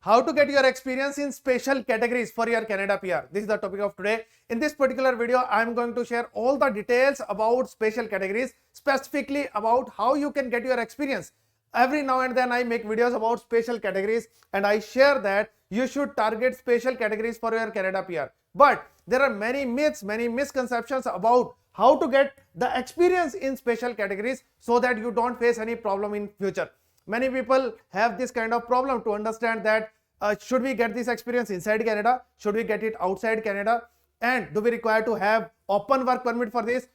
how to get your experience in special categories for your Canada PR. This is the topic of today. In this particular video, I am going to share all the details about special categories, specifically about how you can get your experience. Every now and then I make videos about special categories and I share that you should target special categories for your Canada PR. But there are many myths, many misconceptions about how to get the experience in special categories so that you don't face any problem in future. Many people have this kind of problem to understand that should we get this experience inside Canada? Should we get it outside Canada? And do we require to have open work permit for this?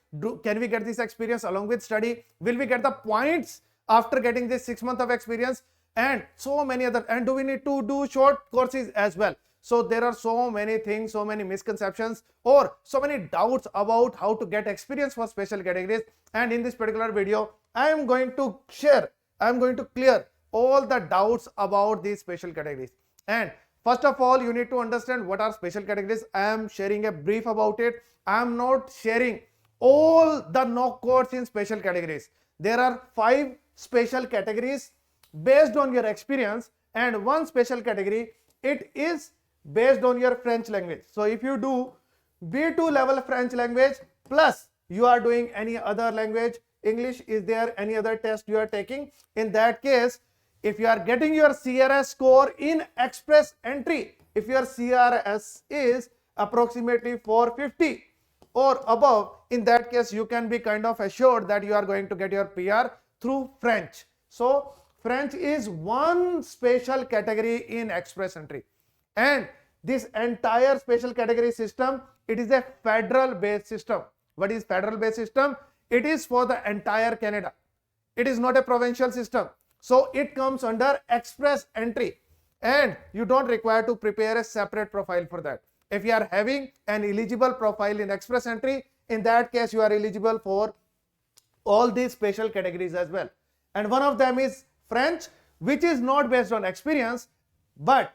Can we get this experience along with study? Will we get the points after getting this 6 months of experience? And so many other, and do we need to do short courses as well? So there are so many things, so many misconceptions or so many doubts about how to get experience for special categories. And in this particular video, I am going to clear all the doubts about these special categories. And first of all, you need to understand what are special categories. I am sharing a brief about it. I am not sharing all the no codes in special categories. There are 5 special categories based on your experience, and one special category, it is based on your French language. So if you do B2 level French language plus you are doing any other language, English is there, any other test you are taking, in that case, if you are getting your CRS score in express entry, if your CRS is approximately 450 or above, in that case you can be kind of assured that you are going to get your PR through French. So French is one special category in express entry, and this entire special category system, it is a federal based system. What is federal based system? It is for the entire Canada. It is not a provincial system. So it comes under express entry and you don't require to prepare a separate profile for that. If you are having an eligible profile in express entry, in that case you are eligible for all these special categories as well. And one of them is French, which is not based on experience, but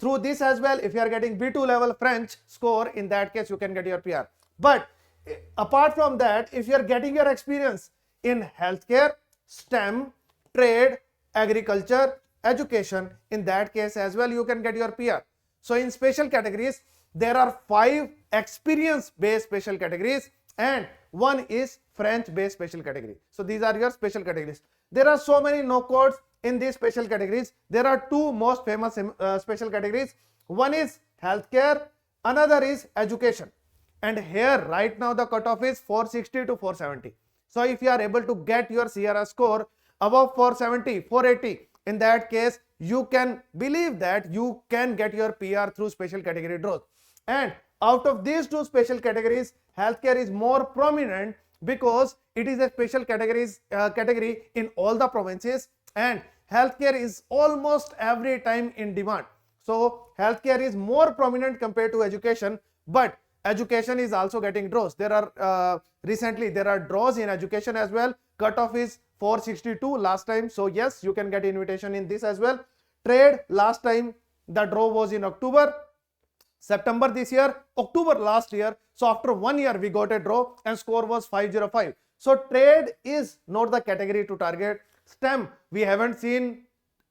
through this as well, if you are getting B2 level French score, in that case you can get your PR. But apart from that, if you are getting your experience in healthcare, STEM, trade, agriculture, education, in that case as well you can get your PR. So in special categories, there are 5 experience based special categories and one is French based special category. So these are your special categories. There are so many no codes in these special categories. There are 2 most famous special categories. One is healthcare, another is education. And here right now the cutoff is 460 to 470. So if you are able to get your CRS score above 470, 480, in that case you can believe that you can get your PR through special category draws. And out of these 2 special categories, healthcare is more prominent because it is a special category in all the provinces, and healthcare is almost every time in demand. So healthcare is more prominent compared to education, but education is also getting draws. There are recently there are draws in education as well. Cutoff is 462 last time. So yes, you can get invitation in this as well. Trade, last time the draw was in October, September this year, October last year. So after 1 year we got a draw and score was 505. So trade is not the category to target. STEM, we haven't seen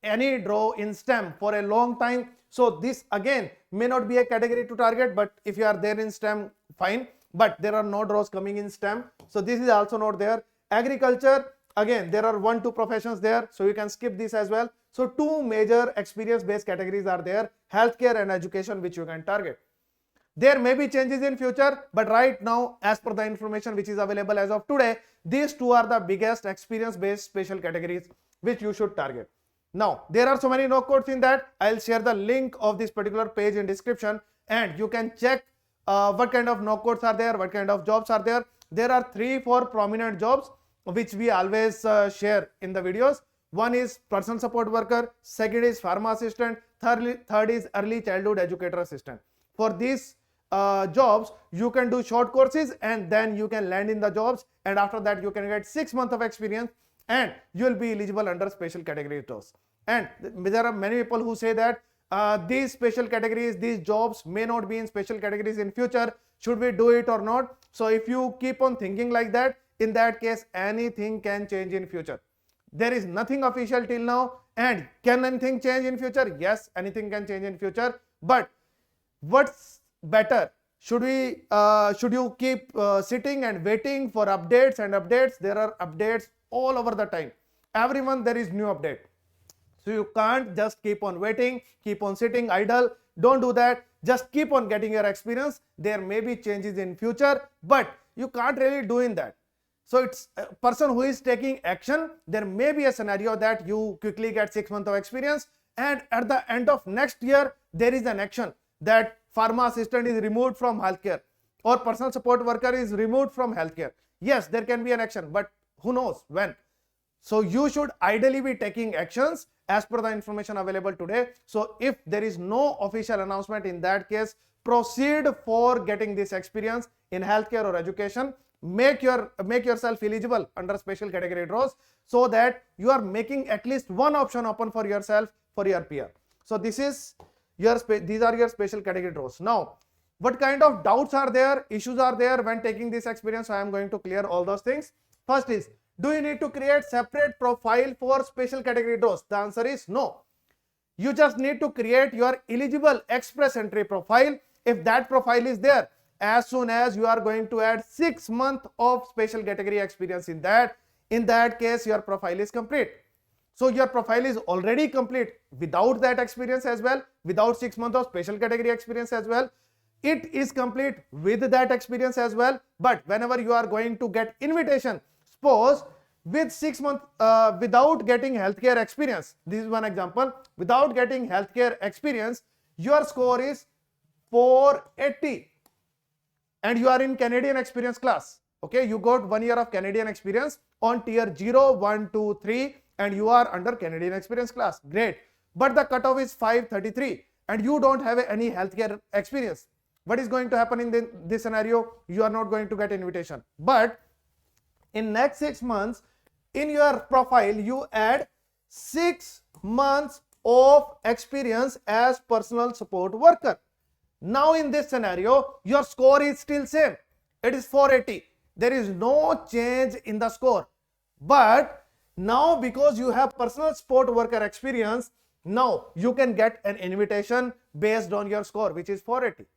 any draw in STEM for a long time. So this again may not be a category to target, but if you are there in STEM, fine. But there are no draws coming in STEM. So this is also not there. Agriculture, again, there are 1-2 professions there. So you can skip this as well. So 2 major experience based categories are there, healthcare and education, which you can target. There may be changes in future, but right now, as per the information which is available as of today, these 2 are the biggest experience based special categories which you should target. Now, there are so many no codes in that. I'll share the link of this particular page in description and you can check what kind of no codes are there, what kind of jobs are there. There are 3-4 prominent jobs which we always share in the videos. One is personal support worker, second is pharma assistant, third is early childhood educator assistant. For these jobs, you can do short courses and then you can land in the jobs, and after that you can get 6 months of experience and you will be eligible under special category draws. And there are many people who say that these special categories, these jobs may not be in special categories in future. Should we do it or not? So if you keep on thinking like that, in that case anything can change in future. There is nothing official till now. And can anything change in future? Yes, anything can change in future. But what's better? Should you keep sitting and waiting for updates and updates? There are updates all over the time. Every month there is new update. So you can't just keep on waiting, keep on sitting idle. Don't do that. Just keep on getting your experience. There may be changes in future, but you can't really do in that. So it's a person who is taking action. There may be a scenario that you quickly get 6 months of experience, and at the end of next year, there is an action that pharma assistant is removed from healthcare or personal support worker is removed from healthcare. Yes, there can be an action, but who knows when. So you should ideally be taking actions as per the information available today. So if there is no official announcement, in that case, proceed for getting this experience in healthcare or education. Make yourself eligible under special category draws, so that you are making at least one option open for yourself for your PR. So these are your special category draws. Now, what kind of doubts are there, issues are there when taking this experience? So I am going to clear all those things. First is, do you need to create separate profile for special category draws? The answer is no. You just need to create your eligible express entry profile. If that profile is there, as soon as you are going to add 6 months of special category experience in that case, your profile is complete. So your profile is already complete without that experience as well, without 6 months of special category experience as well. It is complete with that experience as well. But whenever you are going to get invitation, suppose with 6 months without getting healthcare experience, this is one example, without getting healthcare experience, your score is 480 and you are in Canadian experience class. Okay, you got 1 year of Canadian experience on tier 0, 1, 2, 3 and you are under Canadian experience class. Great. But the cutoff is 533 and you don't have any healthcare experience. What is going to happen in this scenario? You are not going to get invitation. But in next 6 months, in your profile, you add 6 months of experience as personal support worker. Now in this scenario, your score is still same. It is 480. There is no change in the score. But now because you have personal support worker experience, now you can get an invitation based on your score, which is 480.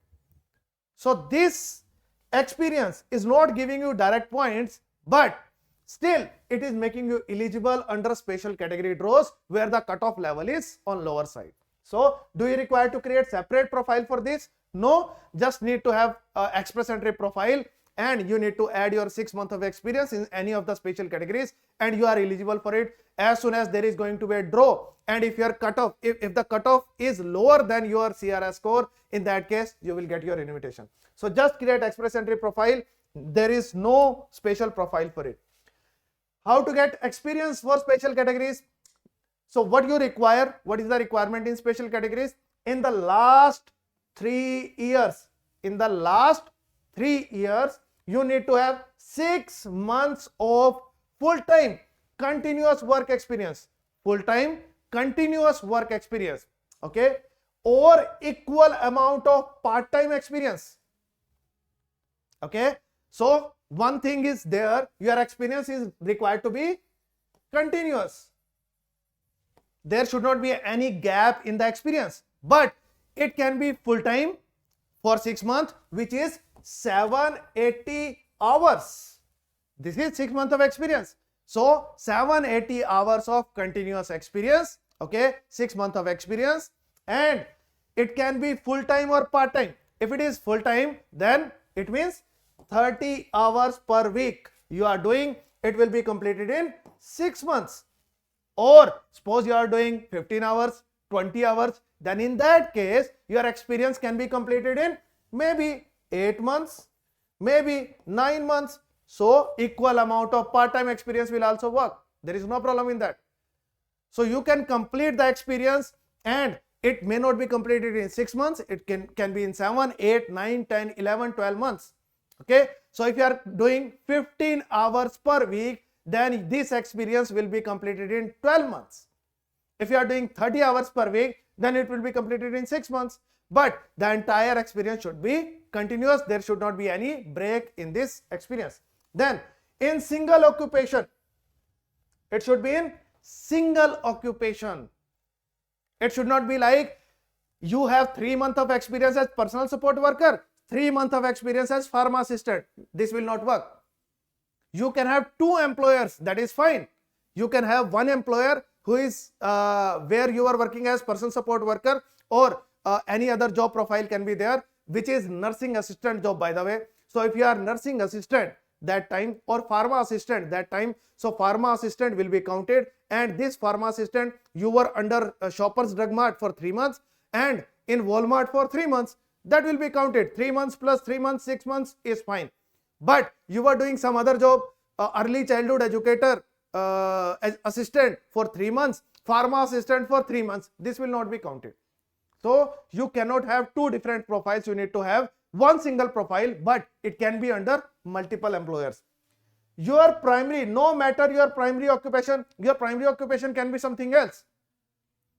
So this experience is not giving you direct points, but still it is making you eligible under special category draws where the cutoff level is on lower side. So do you require to create separate profile for this? No, just need to have express entry profile and you need to add your 6 months of experience in any of the special categories and you are eligible for it as soon as there is going to be a draw. And if your cutoff, if the cutoff is lower than your CRS score, in that case, you will get your invitation. So just create express entry profile. There is no special profile for it. How to get experience for special categories? So what you require, what is the requirement in special categories? In the last 3 years, you need to have 6 months of full-time continuous work experience. Full-time continuous work experience. Okay. Or equal amount of part-time experience. Okay. So one thing is there, your experience is required to be continuous. There should not be any gap in the experience, but it can be full-time for 6 months, which is 780 hours. This is 6 months of experience. So 780 hours of continuous experience. Okay, 6 months of experience, and it can be full-time or part-time. If it is full-time, then it means 30 hours per week you are doing. It will be completed in 6 months. Or suppose you are doing 15 hours, 20 hours, then in that case, your experience can be completed in maybe 8 months, maybe 9 months. So equal amount of part-time experience will also work. There is no problem in that. So you can complete the experience and it may not be completed in 6 months. It can be in 7, 8, 9, 10, 11, 12 months. Okay. So if you are doing 15 hours per week, then this experience will be completed in 12 months. If you are doing 30 hours per week, then it will be completed in 6 months. But the entire experience should be continuous. There should not be any break in this experience. Then in single occupation, it should be in single occupation. It should not be like you have 3 months of experience as personal support worker, 3 months of experience as pharma assistant. This will not work. You can have 2 employers, that is fine. You can have one employer who is where you are working as personal support worker, or any other job profile can be there, which is nursing assistant job, by the way. So if you are nursing assistant that time, or pharma assistant that time, so pharma assistant will be counted, and this pharma assistant, you were under Shoppers Drug Mart for 3 months and in Walmart for 3 months, that will be counted. 3 months plus 3 months, 6 months is fine. But you were doing some other job, early childhood educator assistant for 3 months, pharma assistant for 3 months, this will not be counted. So you cannot have 2 different profiles, you need to have one single profile, but it can be under multiple employers. Your primary, no matter your primary occupation can be something else.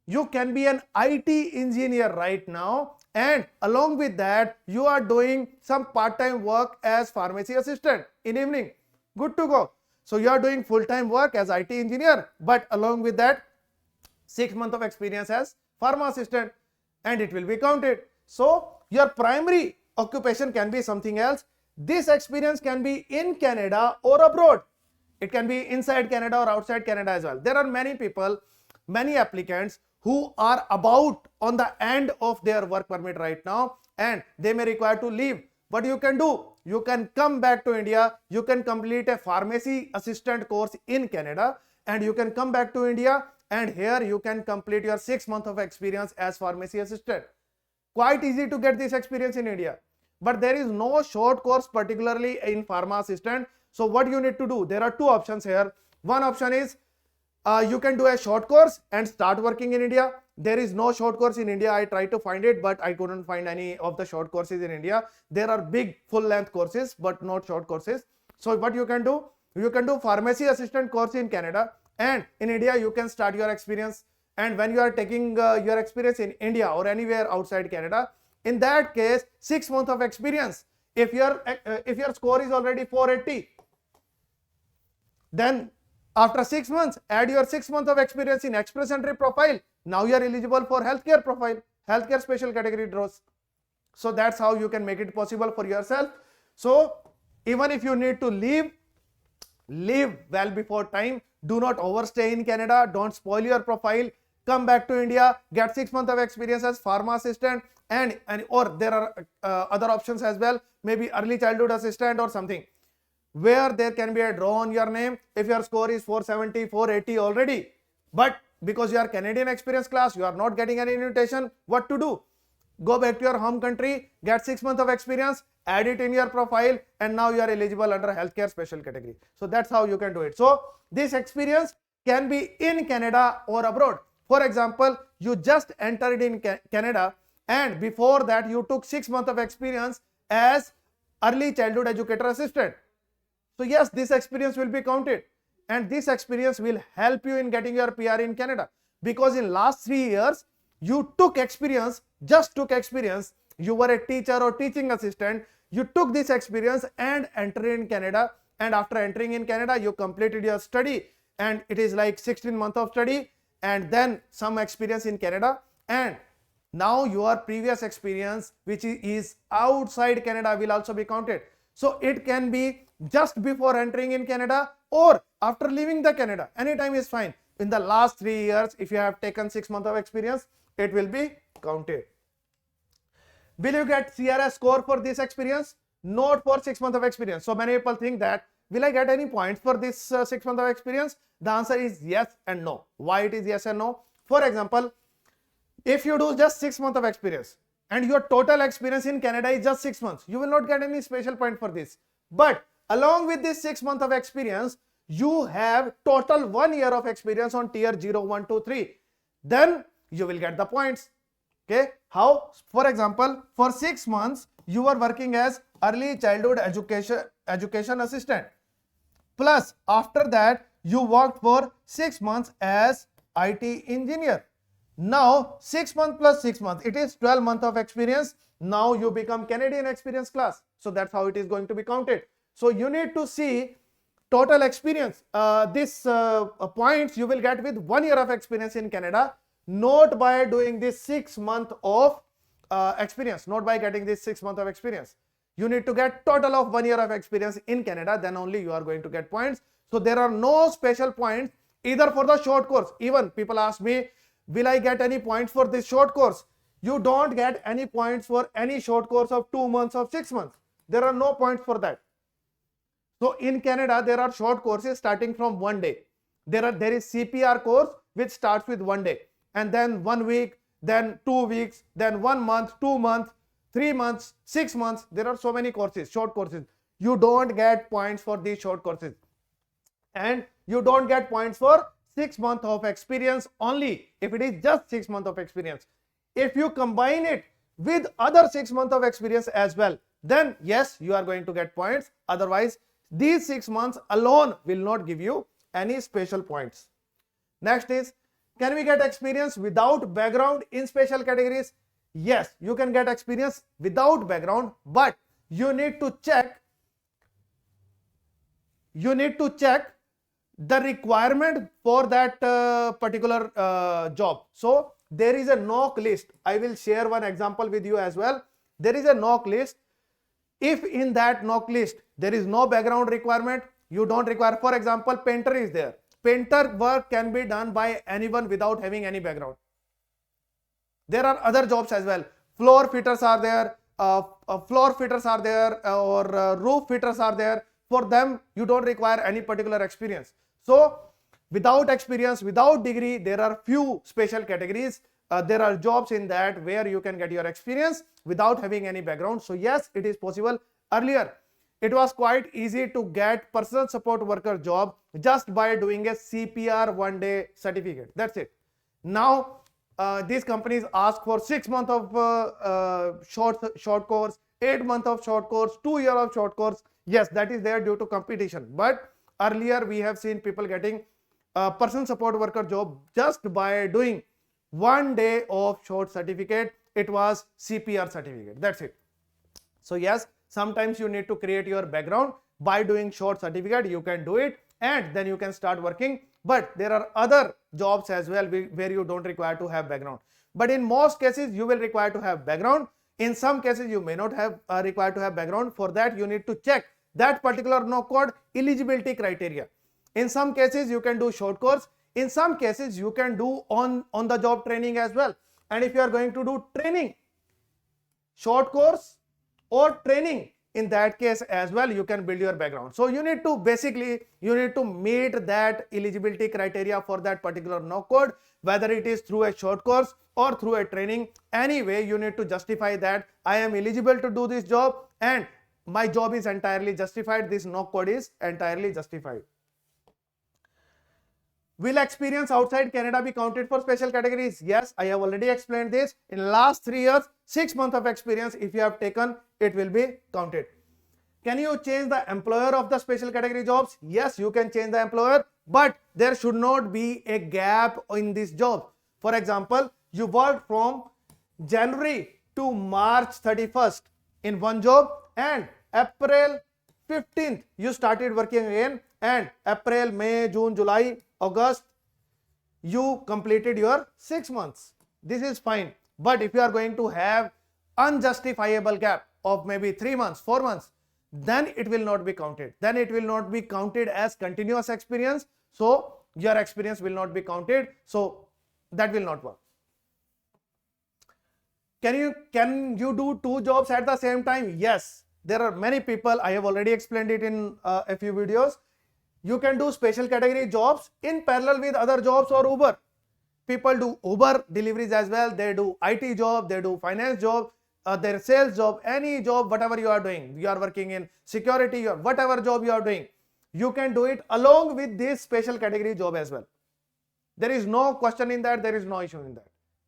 You can be an IT engineer right now, and along with that you are doing some part-time work as pharmacy assistant in evening. Good to go. So you are doing full-time work as IT engineer, but along with that 6 months of experience as pharma assistant, and it will be counted. So your primary occupation can be something else. This experience can be in Canada or abroad. It can be inside Canada or outside Canada as well. There are many people, many applicants who are about on the end of their work permit right now, and they may require to leave. What you can do, you can come back to India, you can complete a pharmacy assistant course in Canada, and you can come back to India, and here you can complete your 6 months of experience as pharmacy assistant. Quite easy to get this experience in India, but there is no short course particularly in pharma assistant. So what you need to do, there are 2 options here. One option is you can do a short course and start working in India. There is no short course in India. I tried to find it, but I couldn't find any of the short courses in India. There are big full length courses, but not short courses. So what you can do pharmacy assistant course in Canada, and in India you can start your experience. And when you are taking your experience in India or anywhere outside Canada, in that case 6 months of experience, if your score is already 480, then after 6 months add your 6 months of experience in express entry profile. Now you are eligible for healthcare profile, healthcare special category draws. So that's how you can make it possible for yourself. So even if you need to leave well before time. Do not overstay in Canada. Don't spoil your profile. Come back to India, get 6 months of experience as pharma assistant, and or there are other options as well, maybe early childhood assistant or something, where there can be a draw on your name if your score is 470, 480 already. But because you are Canadian experience class, you are not getting any invitation. What to do? Go back to your home country, get 6 months of experience, add it in your profile, and now you are eligible under healthcare special category. So that's how you can do it. So this experience can be in Canada or abroad. For example, you just entered in Canada, and before that you took 6 months of experience as early childhood educator assistant. So yes, this experience will be counted, and this experience will help you in getting your PR in Canada, because in last 3 years you took experience, you were a teacher or teaching assistant, you took this experience and entered in Canada, and after entering in Canada you completed your study, and it is like 16 months of study and then some experience in Canada, and now your previous experience which is outside Canada will also be counted. So it can be just before entering in Canada or after leaving the Canada, anytime is fine. In the last 3 years, if you have taken 6 months of experience, it will be counted. Will you get CRS score for this experience? Not for 6 months of experience. So many people think that, will I get any points for this 6 months of experience? The answer is yes and no. Why it is yes and no? For example, if you do just 6 months of experience and your total experience in Canada is just 6 months, you will not get any special point for this. But along with this 6 months of experience, you have total 1 year of experience on tier 0, 1, 2, 3. Then you will get the points. Okay, how? For example, for 6 months you were working as early childhood education assistant, plus after that you worked for 6 months as IT engineer. Now 6 months plus 6 months, it is 12 months of experience. Now you become Canadian experience class. So that's how it is going to be counted. So you need to see total experience. This points you will get with 1 year of experience in Canada, not by doing this 6 month of experience, not by getting this 6 month of experience. You need to get total of 1 year of experience in Canada, then only you are going to get points. So there are no special points either for the short course. Even people ask me, will I get any points for this short course? You don't get any points for any short course of 2 months or 6 months. There are no points for that. So in Canada, there are short courses starting from 1 day. There is CPR course which starts with 1 day, and then 1 week, then 2 weeks, then 1 month, 2 months, 3 months, 6 months. There are so many courses, short courses. You don't get points for these short courses, and you don't get points for 6 months of experience only if it is just 6 months of experience. If you combine it with other 6 months of experience as well, then yes, you are going to get points. Otherwise, these 6 months alone will not give you any special points. Next is, can we get experience without background in special categories? Yes, you can get experience without background, but you need to check the requirement for that particular job. So there is a knock list. I will share one example with you as well. There is a knock list. If in that knock list there is no background requirement, you don't require, for example, painter is there. Painter work can be done by anyone without having any background. There are other jobs as well. Floor fitters are there, or roof fitters are there. For them, you don't require any particular experience. So without experience, without degree, there are few special categories. There are jobs in that where you can get your experience without having any background. So yes, it is possible. Earlier, it was quite easy to get personal support worker job just by doing a CPR 1 day certificate. That's it. Now, these companies ask for 6 months of short course, 8 months of short course, 2 years of short course. Yes, that is there due to competition. But earlier we have seen people getting personal support worker job just by doing 1 day of short certificate. It was CPR certificate. That's it. So yes, sometimes you need to create your background by doing short certificate. You can do it and then you can start working. But there are other jobs as well where you don't require to have background. But in most cases, you will require to have background. In some cases, you may not have required to have background. For that, you need to check that particular no code eligibility criteria. In some cases, you can do short course. In some cases, you can do on the job training as well. And if you are going to do training, short course or training, in that case as well, you can build your background. So you need to meet that eligibility criteria for that particular no code, whether it is through a short course or through a training. Anyway, you need to justify that I am eligible to do this job and my job is entirely justified. This no code is entirely justified. Will experience outside Canada be counted for special categories? Yes, I have already explained this. In last 3 years, 6 months of experience, if you have taken, it will be counted. Can you change the employer of the special category jobs? Yes, you can change the employer, but there should not be a gap in this job. For example, you worked from January to March 31st in one job, and April 15th you started working again, and April, May, June, July, August, you completed your 6 months. This is fine. But if you are going to have unjustifiable gap of maybe 3 months, 4 months, then it will not be counted. Then it will not be counted as continuous experience. So your experience will not be counted. So that will not work. Can you do 2 jobs at the same time? Yes. There are many people. I have already explained it in a few videos. You can do special category jobs in parallel with other jobs or Uber. People do Uber deliveries as well. They do IT job, they do finance job, their sales job, any job, whatever you are doing. You are working in security, or whatever job you are doing, you can do it along with this special category job as well. There is no question in that. There is no issue in that.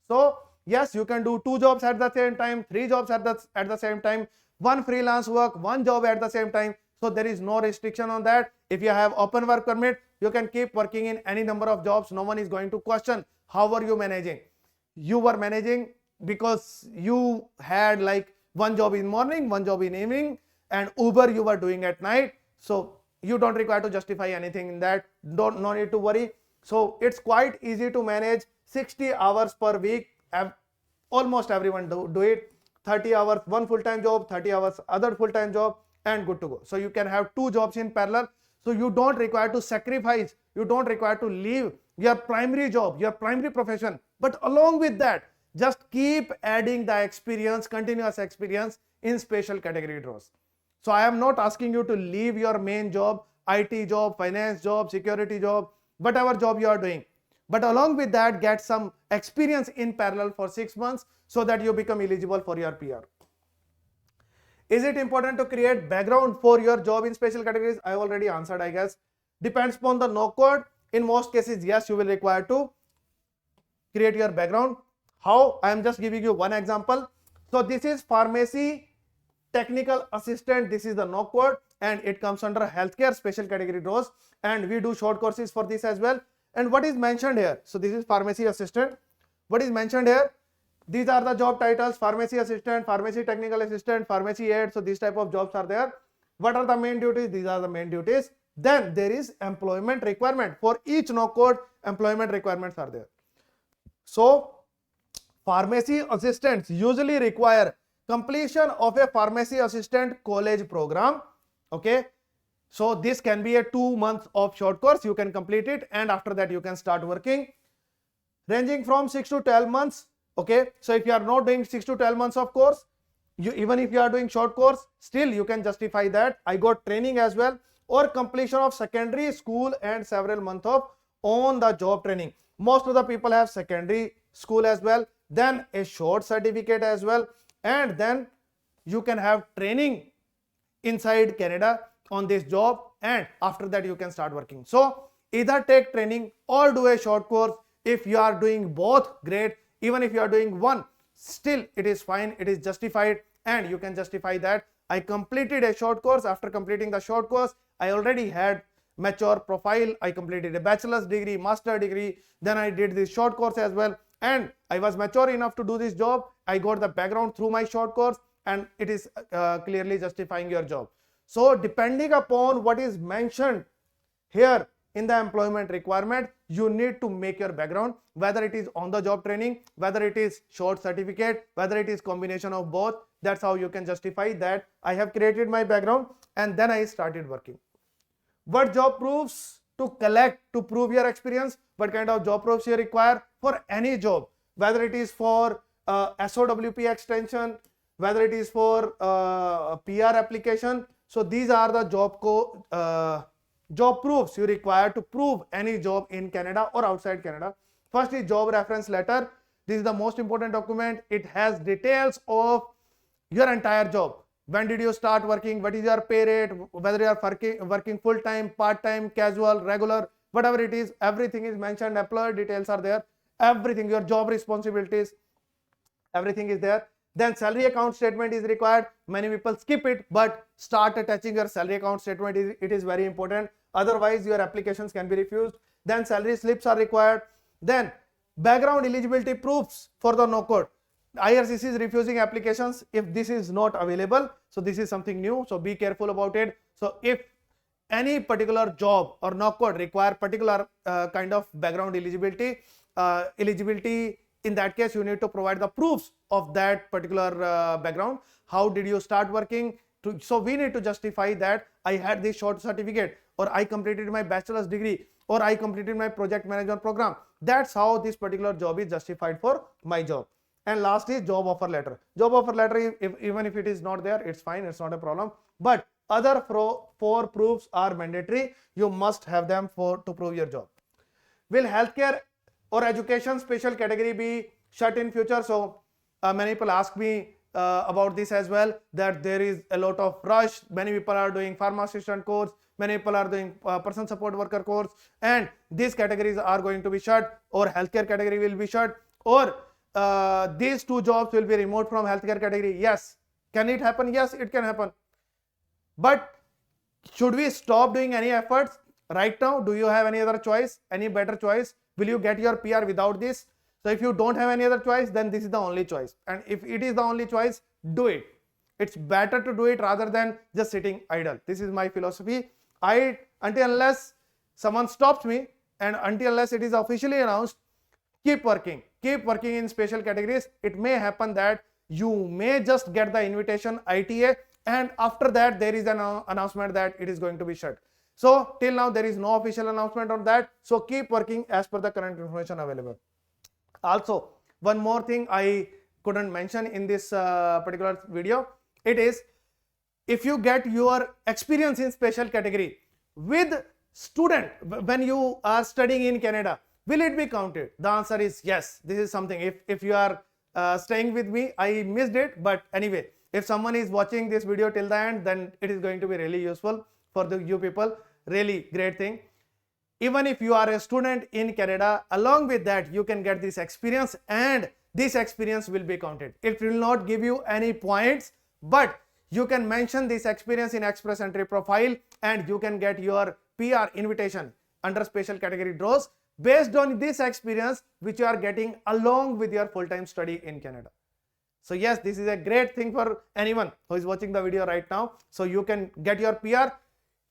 So yes, you can do 2 jobs at the same time, 3 jobs at the same time, 1 freelance work, 1 job at the same time. So there is no restriction on that. If you have open work permit, you can keep working in any number of jobs. No one is going to question how are you managing. You were managing because you had like 1 job in morning, 1 job in evening, and Uber you were doing at night. So you don't require to justify anything in that. No need to worry. So it's quite easy to manage 60 hours per week. Almost everyone do it. 30 hours one full-time job, 30 hours other full-time job, and good to go. So you can have two jobs in parallel. So you don't require to sacrifice, you don't require to leave your primary job, your primary profession. But along with that, just keep adding the experience, continuous experience in special category draws. So I am not asking you to leave your main job, IT job, finance job, security job, whatever job you are doing. But along with that, get some experience in parallel for 6 months so that you become eligible for your PR. Is it important to create background for your job in special categories? I already answered, I guess. Depends upon the no code. In most cases, yes, you will require to create your background. How? I am just giving you one example. So this is pharmacy technical assistant. This is the no code, and it comes under healthcare special category roles, and we do short courses for this as well. And what is mentioned here? So this is pharmacy assistant. What is mentioned here? These are the job titles: pharmacy assistant, pharmacy technical assistant, pharmacy aide. So these type of jobs are there. What are the main duties? These are the main duties. Then there is employment requirement. For each no code, employment requirements are there. So pharmacy assistants usually require completion of a pharmacy assistant college program. Okay. So this can be a 2 months of short course. You can complete it, and after that you can start working, ranging from 6 to 12 months. Okay. So if you are not doing 6 to 12 months of course, even if you are doing short course, still you can justify that I got training as well, or completion of secondary school and several months of on the job training. Most of the people have secondary school as well, then a short certificate as well, and then you can have training inside Canada on this job, and after that you can start working. So either take training or do a short course. If you are doing both, great. Even if you are doing one, still it is fine, it is justified, and you can justify that I completed a short course. After completing the short course, I already had mature profile. I completed a bachelor's degree, master degree, then I did this short course as well, and I was mature enough to do this job. I got the background through my short course, and it is clearly justifying your job. So depending upon what is mentioned here in the employment requirement, you need to make your background, whether it is on the job training, whether it is short certificate, whether it is combination of both. That's how you can justify that I have created my background and then I started working. What job proofs to collect to prove your experience? What kind of job proofs you require for any job, whether it is for SOWP extension, whether it is for PR application. So these are the job proofs you require to prove any job in Canada or outside Canada. First is job reference letter. This is the most important document. It has details of your entire job. When did you start working? What is your pay rate? Whether you are working full-time, part-time, casual, regular, whatever it is, everything is mentioned. Employer details are there. Everything, your job responsibilities, everything is there. Then salary account statement is required. Many people skip it, but start attaching your salary account statement. It is very important. Otherwise, your applications can be refused. Then salary slips are required. Then background eligibility proofs for the no code. IRCC is refusing applications if this is not available. So this is something new. So be careful about it. So if any particular job or no code require particular kind of background eligibility, in that case, you need to provide the proofs of that particular background. How did you start working? So we need to justify that I had this short certificate, or I completed my bachelor's degree, or I completed my project management program. That's how this particular job is justified for my job. And last is job offer letter. Job offer letter, even if it is not there, it's fine, it's not a problem. But other four proofs are mandatory. You must have them to prove your job. Will healthcare or education special category be shut in future? So many people ask me about this as well, that there is a lot of rush. Many people are doing pharmacy assistant course, many people are doing person support worker course, and these categories are going to be shut, or healthcare category will be shut, or these two jobs will be removed from healthcare category. Yes. Can it happen? Yes, it can happen. But should we stop doing any efforts right now? Do you have any other choice, any better choice? Will you get your PR without this? So if you don't have any other choice, then this is the only choice. And if it is the only choice, do it. It's better to do it rather than just sitting idle. This is my philosophy. Until unless someone stops me, and until unless it is officially announced, keep working in special categories. It may happen that you may just get the invitation ITA, and after that there is an announcement that it is going to be shut. So till now there is no official announcement on that. So keep working as per the current information available. Also, one more thing I couldn't mention in this particular video, it is, if you get your experience in special category with student when you are studying in Canada, will it be counted? The answer is yes. This is something, if you are staying with me, I missed it, but anyway, if someone is watching this video till the end, then it is going to be really useful for you people. Really great thing. Even if you are a student in Canada, along with that you can get this experience, and this experience will be counted. It will not give you any points, but you can mention this experience in Express Entry profile, and you can get your PR invitation under special category draws based on this experience which you are getting along with your full-time study in Canada. So yes, this is a great thing for anyone who is watching the video right now. So you can get your PR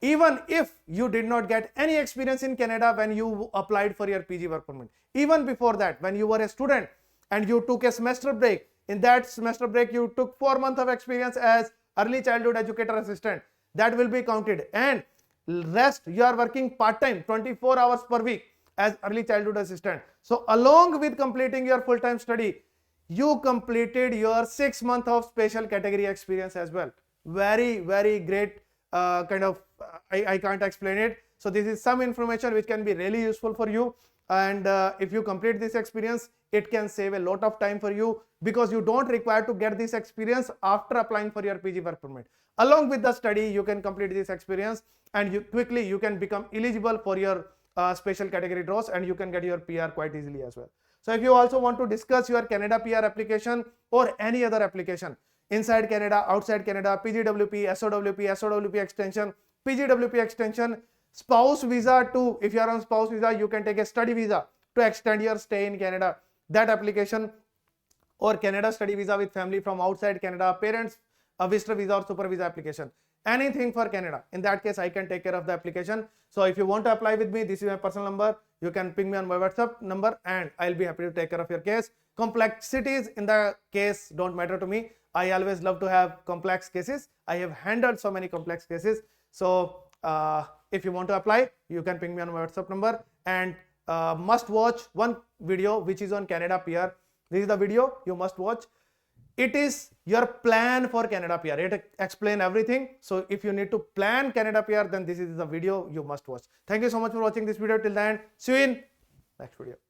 even if you did not get any experience in Canada when you applied for your PG work permit. Even before that, when you were a student and you took a semester break, in that semester break you took 4 months of experience as early childhood educator assistant, that will be counted, and rest you are working part-time 24 hours per week as early childhood assistant. So along with completing your full-time study, you completed your 6 months of special category experience as well. Very great kind of, I can't explain it. So this is some information which can be really useful for you, and if you complete this experience, it can save a lot of time for you, because you don't require to get this experience after applying for your PG work permit. Along with the study, you can complete this experience, and you can become eligible for your special category draws, and you can get your PR quite easily as well. So if you also want to discuss your Canada PR application or any other application inside Canada, outside Canada, PGWP, SOWP extension, PGWP extension, spouse visa too. If you are on spouse visa, you can take a study visa to extend your stay in Canada. That application, or Canada study visa with family from outside Canada, parents visitor visa or super visa application. Anything for Canada. In that case, I can take care of the application. So if you want to apply with me, this is my personal number. You can ping me on my WhatsApp number, and I'll be happy to take care of your case. Complexities in the case don't matter to me. I always love to have complex cases. I have handled so many complex cases. So if you want to apply, you can ping me on my WhatsApp number, and must watch one video which is on Canada PR. This is the video you must watch. It is your plan for Canada PR. It explains everything. So if you need to plan Canada PR, then this is the video you must watch. Thank you so much for watching this video till the end. See you in next video.